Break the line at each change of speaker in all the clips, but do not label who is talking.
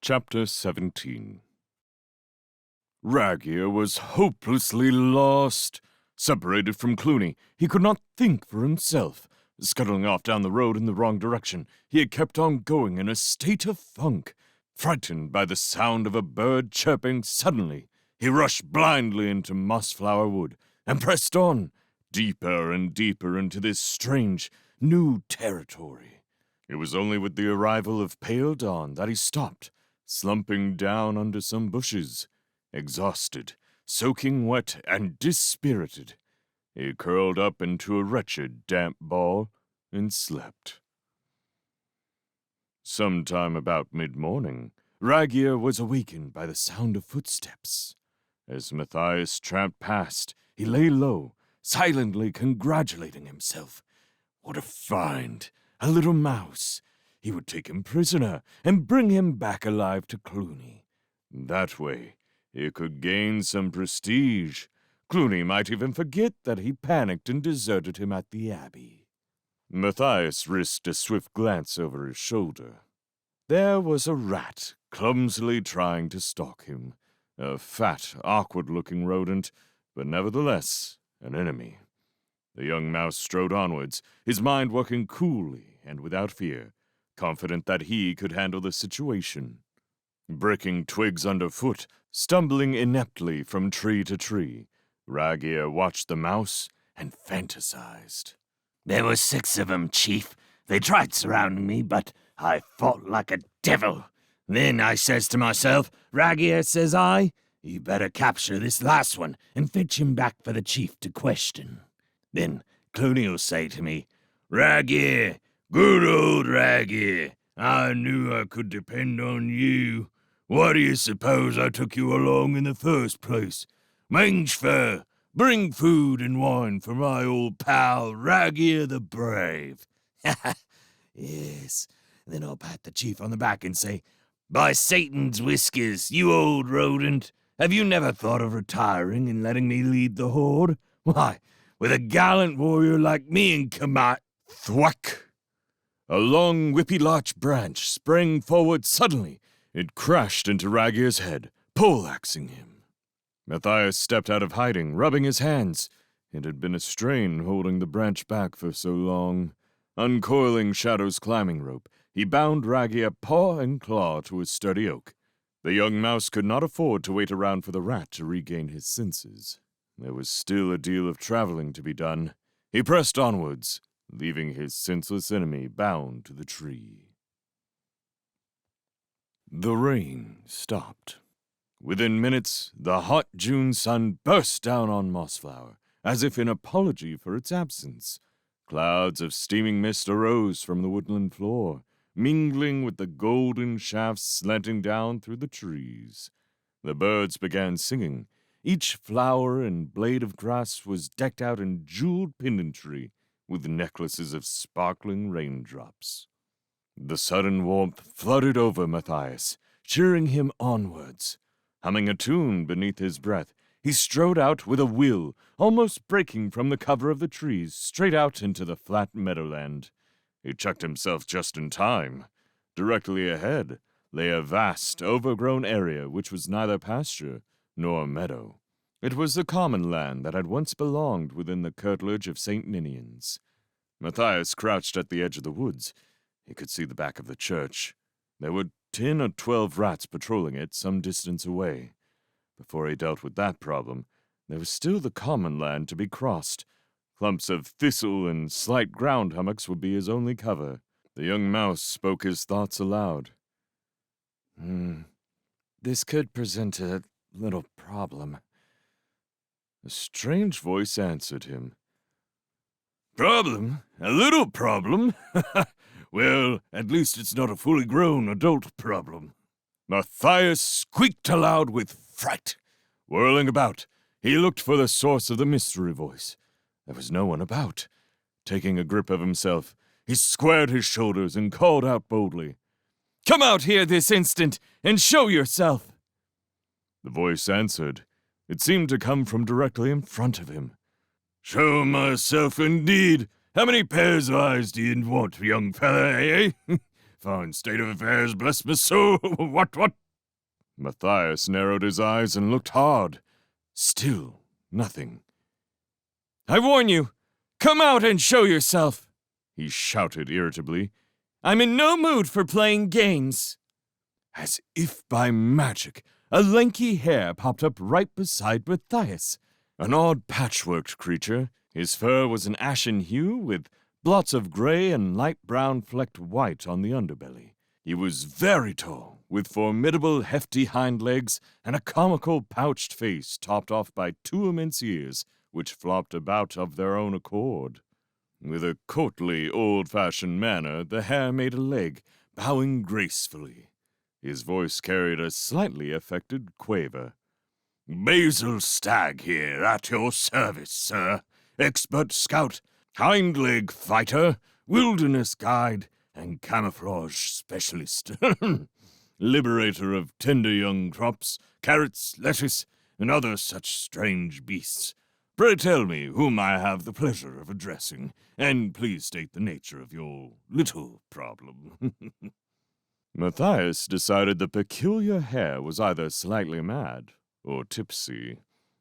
Chapter 17. Ragia was hopelessly lost. Separated from Cluney, he could not think for himself. Scuttling off down the road in the wrong direction, he had kept on going in a state of funk. Frightened by the sound of a bird chirping suddenly, he rushed blindly into Mossflower Wood and pressed on, deeper and deeper into this strange, new territory. It was only with the arrival of pale dawn that he stopped, slumping down under some bushes. Exhausted, soaking wet, and dispirited, he curled up into a wretched damp ball and slept. Sometime about mid-morning, Ragia was awakened by the sound of footsteps. As Matthias tramped past, he lay low, silently congratulating himself. What a find! A little mouse! He would take him prisoner and bring him back alive to Cluney. That way, he could gain some prestige. Cluney might even forget that he panicked and deserted him at the Abbey. Matthias risked a swift glance over his shoulder. There was a rat clumsily trying to stalk him. A fat, awkward-looking rodent, but nevertheless an enemy. The young mouse strode onwards, his mind working coolly and without fear, confident that he could handle the situation. Breaking twigs underfoot, stumbling ineptly from tree to tree, Ragia watched the mouse and fantasized.
There were 6 of 'em, Chief. They tried surrounding me, but I fought like a devil. Then I says to myself, Ragia, says I, you better capture this last one and fetch him back for the Chief to question. Then Cluney'll say to me, Ragia, good old Ragia, I knew I could depend on you. Why do you suppose I took you along in the first place? Mange fur, bring food and wine for my old pal Ragia the Brave. Yes, and then I'll pat the Chief on the back and say, by Satan's whiskers, you old rodent, have you never thought of retiring and letting me lead the horde? Why, with a gallant warrior like me in command—
Thwack! A long whippy-larch branch sprang forward suddenly. It crashed into Ragia's head, poleaxing him. Matthias stepped out of hiding, rubbing his hands. It had been a strain holding the branch back for so long. Uncoiling Shadow's climbing rope, he bound Ragia paw and claw to a sturdy oak. The young mouse could not afford to wait around for the rat to regain his senses. There was still a deal of traveling to be done. He pressed onwards, leaving his senseless enemy bound to the tree. The rain stopped. Within minutes, the hot June sun burst down on Mossflower, as if in apology for its absence. Clouds of steaming mist arose from the woodland floor, mingling with the golden shafts slanting down through the trees. The birds began singing. Each flower and blade of grass was decked out in jeweled pendantry with necklaces of sparkling raindrops. The sudden warmth flooded over Matthias, cheering him onwards. Humming a tune beneath his breath, he strode out with a will, almost breaking from the cover of the trees straight out into the flat meadowland. He checked himself just in time. Directly ahead lay a vast, overgrown area which was neither pasture nor meadow. It was the common land that had once belonged within the curtilage of St. Ninian's. Matthias crouched at the edge of the woods. He could see the back of the church. There were 10 or 12 rats patrolling it some distance away. Before he dealt with that problem, there was still the common land to be crossed. Clumps of thistle and slight ground hummocks would be his only cover. The young mouse spoke his thoughts aloud. This could present a little problem. A strange voice answered him. Problem? A little problem? Well, at least it's not a fully grown adult problem. Matthias squeaked aloud with fright. Whirling about, he looked for the source of the mystery voice. There was no one about. Taking a grip of himself, he squared his shoulders and called out boldly, Come out here this instant and show yourself! The voice answered. It seemed to come from directly in front of him. Show myself indeed! How many pairs of eyes do you want, young fella, eh? Fine state of affairs, bless my soul. What? Matthias narrowed his eyes and looked hard. Still nothing. I warn you, come out and show yourself, he shouted irritably. I'm in no mood for playing games. As if by magic, a lanky hare popped up right beside Matthias. An odd patchworked creature. His fur was an ashen hue with blots of gray and light brown flecked white on the underbelly. He was very tall, with formidable hefty hind legs and a comical pouched face topped off by two immense ears, which flopped about of their own accord. With a courtly, old-fashioned manner, the hare made a leg, bowing gracefully. His voice carried a slightly affected quaver. Basil Stag here, at your service, sir. Expert scout, hind-leg fighter, wilderness guide, and camouflage specialist. Liberator of tender young crops, carrots, lettuce, and other such strange beasts. Pray tell me whom I have the pleasure of addressing, and please state the nature of your little problem. Matthias decided the peculiar hare was either slightly mad or tipsy,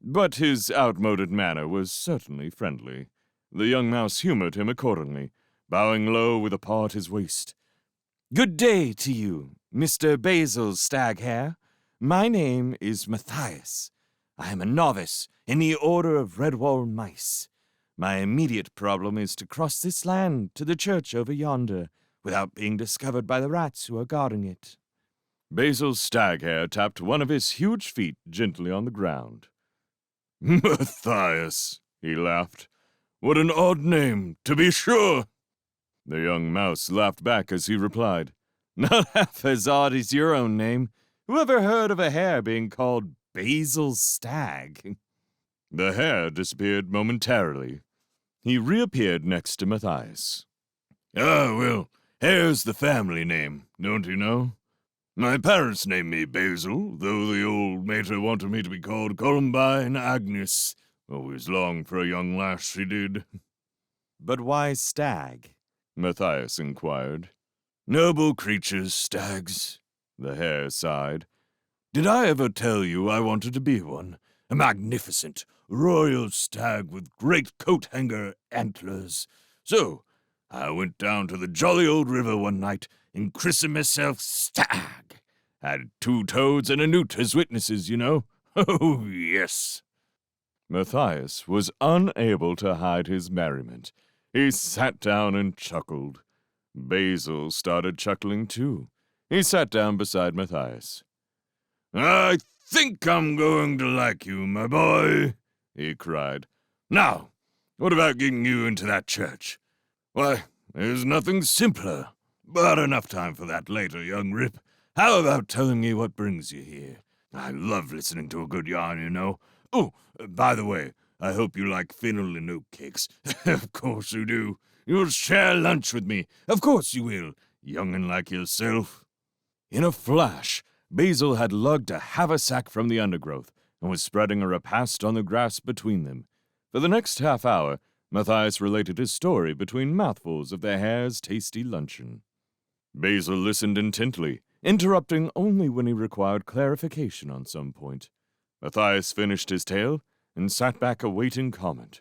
but his outmoded manner was certainly friendly. The young mouse humored him accordingly, bowing low with a paw at his waist. Good day to you, Mr. Basil Stag Hare. My name is Matthias. I am a novice in the Order of Redwall Mice. My immediate problem is to cross this land to the church over yonder without being discovered by the rats who are guarding it. Basil Stag Hare tapped one of his huge feet gently on the ground. Matthias, he laughed. What an odd name, to be sure. The young mouse laughed back as he replied, Not half as odd as your own name. Who ever heard of a hare being called Basil Stag? The hare disappeared momentarily. He reappeared next to Matthias. Ah, well, hare's the family name, don't you know? My parents named me Basil, though the old mater wanted me to be called Columbine Agnes. Always longed for a young lass, she did. But why stag? Matthias inquired. Noble creatures, stags, the hare sighed. Did I ever tell you I wanted to be one? A magnificent, royal stag with great coat-hanger antlers. So, I went down to the jolly old river one night and christened myself Stag. Had 2 toads and a newt as witnesses, you know. Oh, yes. Matthias was unable to hide his merriment. He sat down and chuckled. Basil started chuckling too. He sat down beside Matthias. I think I'm going to like you, my boy, he cried. Now, what about getting you into that church? Why, there's nothing simpler. But enough time for that later, young rip. How about telling me what brings you here? I love listening to a good yarn, you know. Oh, by the way, I hope you like fennel and oatcakes. Of course you do. You'll share lunch with me. Of course you will, young'un like yourself. In a flash, Basil had lugged a haversack from the undergrowth and was spreading a repast on the grass between them. For the next half hour, Matthias related his story between mouthfuls of the hare's tasty luncheon. Basil listened intently, interrupting only when he required clarification on some point. Matthias finished his tale and sat back awaiting comment.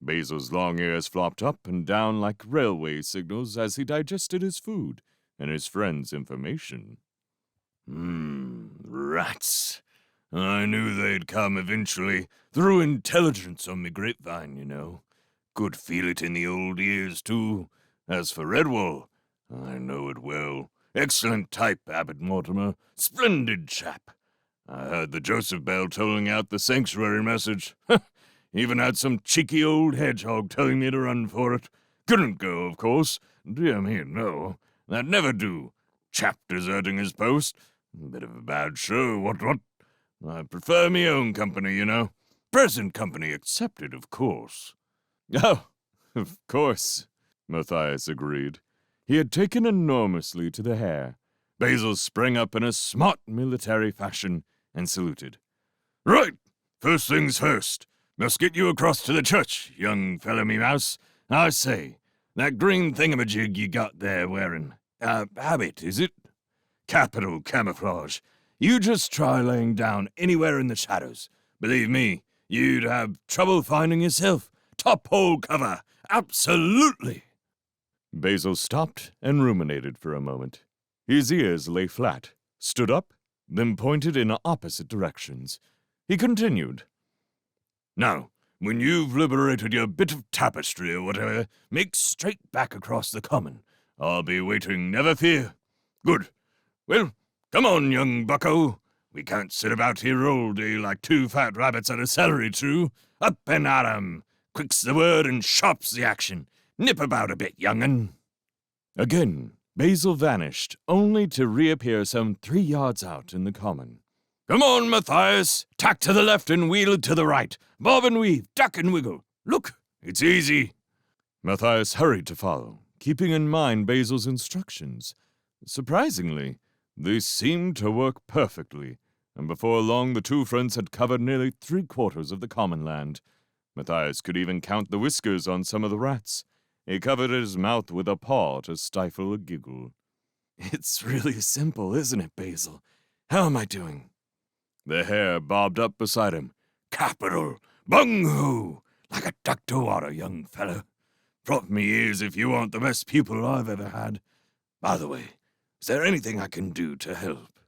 Basil's long ears flopped up and down like railway signals as he digested his food and his friend's information. Rats. I knew they'd come eventually, through intelligence on the grapevine, you know. Could feel it in the old ears, too. As for Redwall, I know it well. Excellent type, Abbot Mortimer. Splendid chap. I heard the Joseph bell tolling out the sanctuary message. Even had some cheeky old hedgehog telling me to run for it. Couldn't go, of course. Dear me, no. That'd never do. Chap deserting his post. Bit of a bad show, what? I prefer me own company, you know. Present company accepted, of course. Oh, of course, Matthias agreed. He had taken enormously to the hare. Basil sprang up in a smart military fashion and saluted. Right, first things first. Must get you across to the church, young fellow me mouse. I say, that green thingamajig you got there wearing, habit, is it? Capital camouflage. You just try laying down anywhere in the shadows. Believe me, you'd have trouble finding yourself. Top hole cover. Absolutely. Basil stopped and ruminated for a moment. His ears lay flat, stood up, then pointed in opposite directions. He continued. Now, when you've liberated your bit of tapestry or whatever, make straight back across the common. I'll be waiting, never fear. Good. Well, come on, young bucko. We can't sit about here all day like two fat rabbits at a celery tree. Up and at 'em. Quick's the word and sharp's the action. Nip about a bit, young'un. Again, Basil vanished, only to reappear some 3 yards out in the common. Come on, Matthias. Tack to the left and wheel to the right. Bob and weave, duck and wiggle. Look, it's easy. Matthias hurried to follow, keeping in mind Basil's instructions. Surprisingly, they seemed to work perfectly, and before long the two friends had covered nearly 3/4 of the common land. Matthias could even count the whiskers on some of the rats. He covered his mouth with a paw to stifle a giggle. It's really simple, isn't it, Basil? How am I doing? The hare bobbed up beside him. Capital! Bung-hoo! Like a duck to water, young fellow. Drop me ears if you aren't the best pupil I've ever had. By the way, is there anything I can do to help?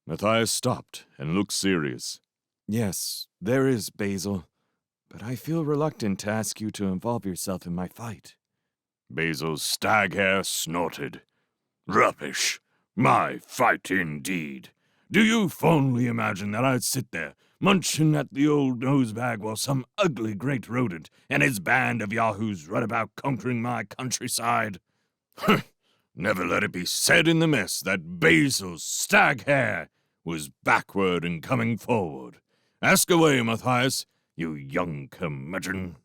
Matthias stopped and looked serious. Yes, there is, Basil. But I feel reluctant to ask you to involve yourself in my fight. Basil's stag hair snorted. Rubbish! My fight indeed! Do you fondly imagine that I'd sit there, munching at the old nosebag while some ugly great rodent and his band of yahoos run about conquering my countryside? Never let it be said in the mess that Basil's stag hair was backward and coming forward. Ask away, Matthias, you young curmudgeon.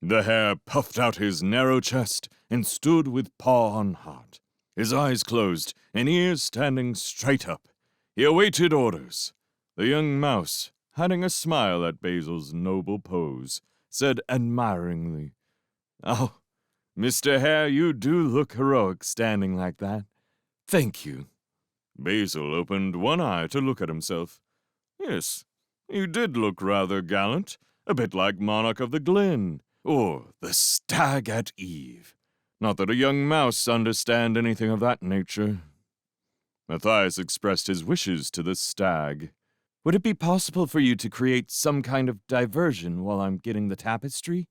The hare puffed out his narrow chest and stood with paw on heart, his eyes closed and ears standing straight up. He awaited orders. The young mouse, hiding a smile at Basil's noble pose, said admiringly, Oh, Mr. Hare, you do look heroic standing like that. Thank you. Basil opened one eye to look at himself. Yes, you did look rather gallant, a bit like Monarch of the Glen, or the Stag at Eve. Not that a young mouse understand anything of that nature. Matthias expressed his wishes to the stag. Would it be possible for you to create some kind of diversion while I'm getting the tapestry?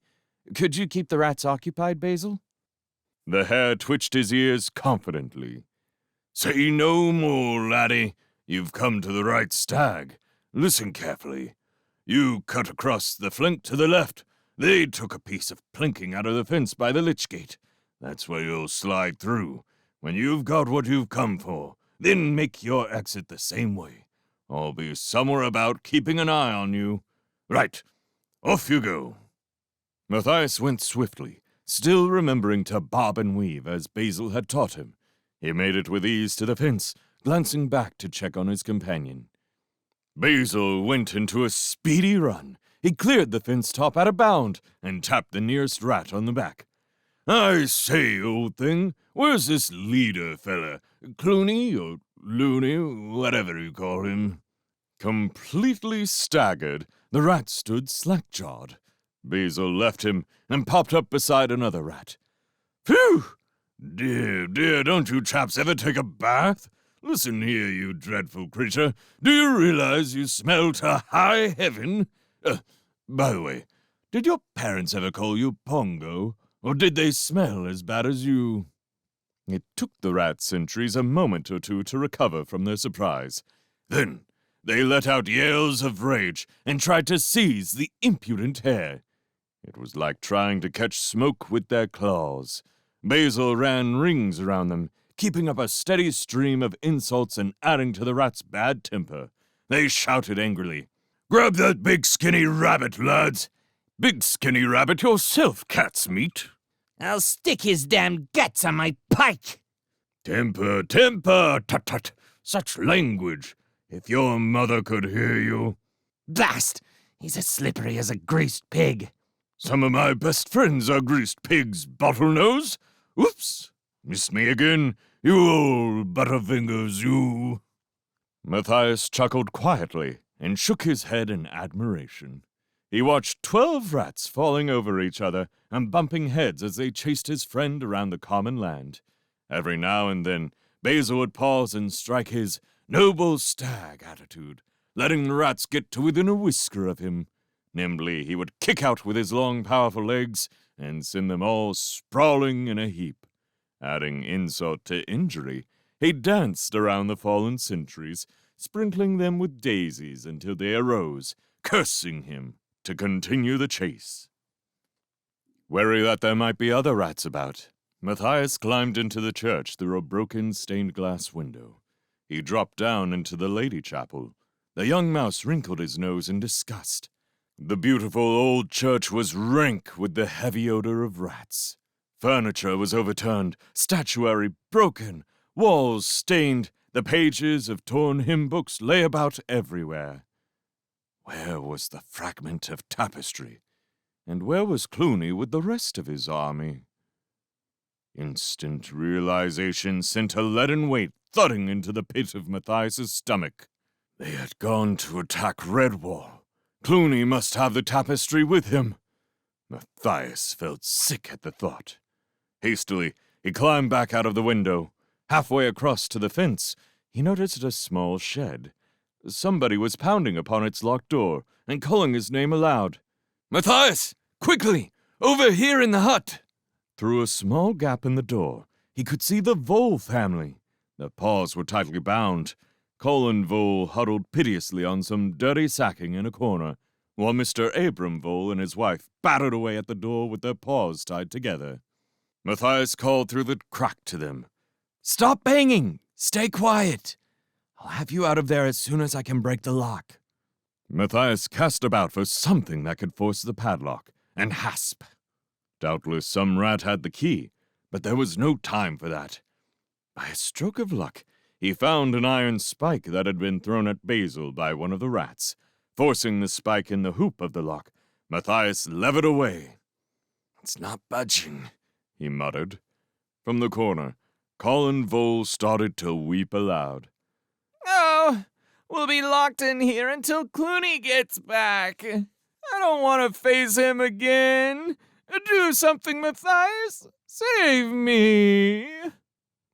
Could you keep the rats occupied, Basil? The hare twitched his ears confidently. Say no more, laddie. You've come to the right stag. Listen carefully. You cut across the flank to the left. They took a piece of planking out of the fence by the lich gate. That's where you'll slide through. When you've got what you've come for, then make your exit the same way. I'll be somewhere about keeping an eye on you. Right. Off you go. Matthias went swiftly, still remembering to bob and weave as Basil had taught him. He made it with ease to the fence, glancing back to check on his companion. Basil went into a speedy run. He cleared the fence top at a bound and tapped the nearest rat on the back. I say, old thing, where's this leader fella? Cluney or Looney, whatever you call him? Completely staggered, the rat stood slack-jawed. Basil left him and popped up beside another rat. Phew! Dear, don't you chaps ever take a bath? Listen here, you dreadful creature. Do you realize you smell to high heaven? By the way, did your parents ever call you Pongo? Or did they smell as bad as you? It took the rat sentries a moment or two to recover from their surprise. Then they let out yells of rage and tried to seize the impudent hare. It was like trying to catch smoke with their claws. Basil ran rings around them, keeping up a steady stream of insults and adding to the rat's bad temper. They shouted angrily, Grab that big skinny rabbit, lads! Big skinny rabbit yourself, cat's meat!
I'll stick his damned guts on my pike!
Temper, tut-tut! Such language! If your mother could hear you!
Blast! He's as slippery as a greased pig!
Some of my best friends are greased pigs, bottlenose! Oops! Missed me again. You old butterfingers, you! Matthias chuckled quietly and shook his head in admiration. He watched 12 rats falling over each other and bumping heads as they chased his friend around the common land. Every now and then, Basil would pause and strike his noble stag attitude, letting the rats get to within a whisker of him. Nimbly, he would kick out with his long, powerful legs and send them all sprawling in a heap. Adding insult to injury, he danced around the fallen sentries, sprinkling them with daisies until they arose, cursing him to continue the chase. Wary that there might be other rats about, Matthias climbed into the church through a broken stained-glass window. He dropped down into the lady chapel. The young mouse wrinkled his nose in disgust. The beautiful old church was rank with the heavy odor of rats. Furniture was overturned, statuary broken, walls stained, the pages of torn hymn books lay about everywhere. Where was the fragment of tapestry? And where was Cluney with the rest of his army? Instant realization sent a leaden weight thudding into the pit of Matthias's stomach. They had gone to attack Redwall. Cluney must have the tapestry with him. Matthias felt sick at the thought. Hastily, he climbed back out of the window. Halfway across to the fence, he noticed a small shed. Somebody was pounding upon its locked door and calling his name aloud. "Matthias! Quickly! Over here in the hut!" Through a small gap in the door, he could see the Vole family. Their paws were tightly bound. Colin Vole huddled piteously on some dirty sacking in a corner, while Mr. Abram Vole and his wife battered away at the door with their paws tied together. Matthias called through the crack to them. "Stop banging! Stay quiet! I'll have you out of there as soon as I can break the lock." Matthias cast about for something that could force the padlock, and hasp! Doubtless some rat had the key, but there was no time for that. By a stroke of luck, he found an iron spike that had been thrown at Basil by one of the rats. Forcing the spike in the hoop of the lock, Matthias levered away. "It's not budging," he muttered. From the corner, Colin Vole started to weep aloud.
"Oh, we'll be locked in here until Cluney gets back. I don't want to face him again. Do something, Matthias. Save me."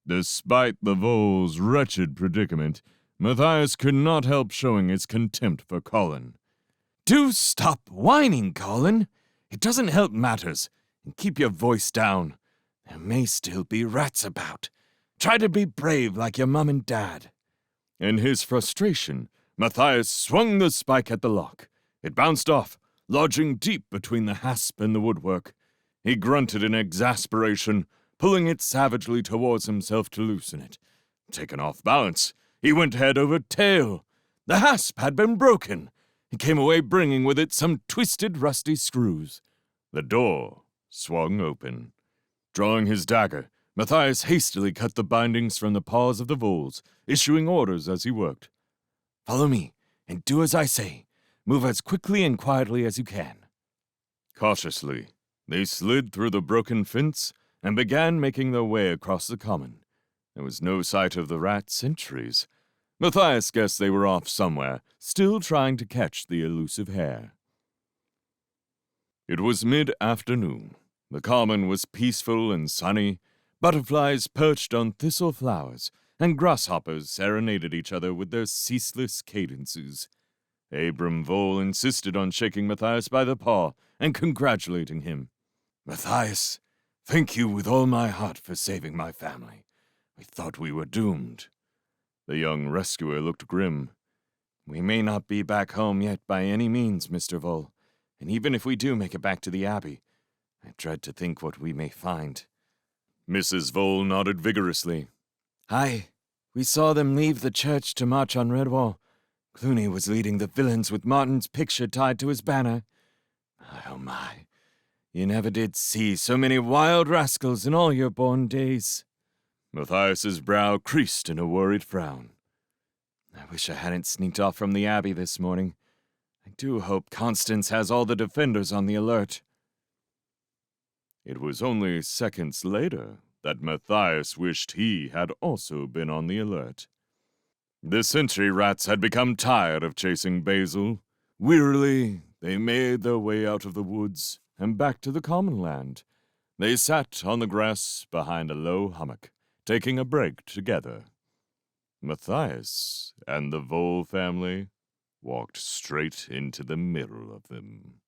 Despite the Vole's wretched predicament, Matthias could not help showing his contempt for Colin. "Do stop whining, Colin. It doesn't help matters. And keep your voice down. There may still be rats about. Try to be brave like your mum and dad." In his frustration, Matthias swung the spike at the lock. It bounced off, lodging deep between the hasp and the woodwork. He grunted in exasperation, pulling it savagely towards himself to loosen it. Taken off balance, he went head over tail. The hasp had been broken. It came away bringing with it some twisted, rusty screws. The door swung open. Drawing his dagger, Matthias hastily cut the bindings from the paws of the voles, issuing orders as he worked. "Follow me, and do as I say. Move as quickly and quietly as you can." Cautiously, they slid through the broken fence and began making their way across the common. There was no sight of the rat sentries. Matthias guessed they were off somewhere, still trying to catch the elusive hare. It was mid-afternoon. The common was peaceful and sunny. Butterflies perched on thistle flowers, and grasshoppers serenaded each other with their ceaseless cadences. Abram Vole insisted on shaking Matthias by the paw and congratulating him. "Matthias, thank you with all my heart for saving my family. We thought we were doomed." The young rescuer looked grim. "We may not be back home yet by any means, Mr. Vole, and even if we do make it back to the Abbey, I dread to think what we may find." Mrs. Vole nodded vigorously. "Aye, we saw them leave the church to march on Redwall. Cluney was leading the villains with Martin's picture tied to his banner. Oh my, you never did see so many wild rascals in all your born days." Matthias's brow creased in a worried frown. "I wish I hadn't sneaked off from the Abbey this morning. I do hope Constance has all the defenders on the alert." It was only seconds later that Matthias wished he had also been on the alert. The sentry rats had become tired of chasing Basil. Wearily, they made their way out of the woods and back to the common land. They sat on the grass behind a low hummock, taking a break together. Matthias and the Vole family walked straight into the middle of them.